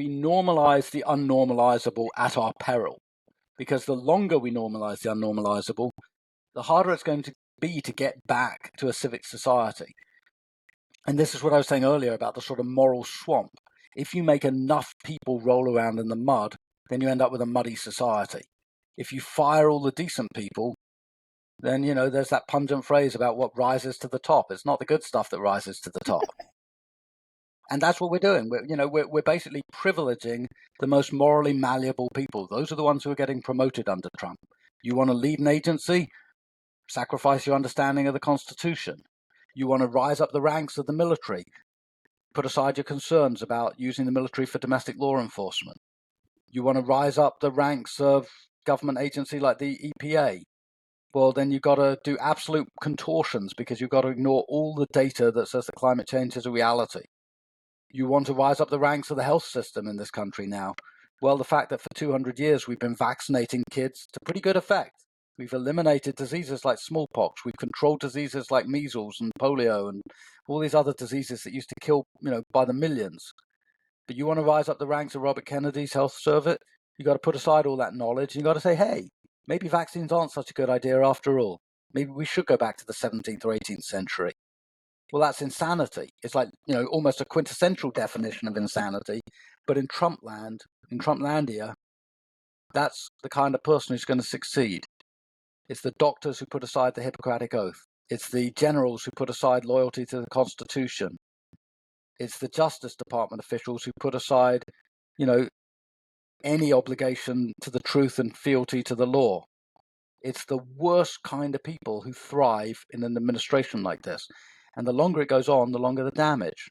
we normalize the unnormalizable at our peril. Because the longer we normalize the unnormalizable, the harder it's going to be to get back to a civic society. And this is what I was saying earlier about the sort of moral swamp. If you make enough people roll around in the mud, then you end up with a muddy society. If you fire all the decent people, then, there's that pungent phrase about what rises to the top. It's not the good stuff that rises to the top. And that's what we're doing. We're basically privileging the most morally malleable people. Those are the ones who are getting promoted under Trump. You want to lead an agency? Sacrifice your understanding of the Constitution. You want to rise up the ranks of the military? Put aside your concerns about using the military for domestic law enforcement. You want to rise up the ranks of government agency like the EPA? Well, then you've got to do absolute contortions because you've got to ignore all the data that says that climate change is a reality. You want to rise up the ranks of the health system in this country now. Well, the fact that for 200 years we've been vaccinating kids to pretty good effect. We've eliminated diseases like smallpox. We've controlled diseases like measles and polio and all these other diseases that used to kill, by the millions. But you want to rise up the ranks of Robert Kennedy's health service? You've got to put aside all that knowledge. You've got to say, hey, maybe vaccines aren't such a good idea after all. Maybe we should go back to the 17th or 18th century. Well, that's insanity. It's like, almost a quintessential definition of insanity. But in Trumpland, in Trumplandia, that's the kind of person who's going to succeed. It's the doctors who put aside the Hippocratic Oath. It's the generals who put aside loyalty to the Constitution. It's the Justice Department officials who put aside, any obligation to the truth and fealty to the law. It's the worst kind of people who thrive in an administration like this. And the longer it goes on, the longer the damage.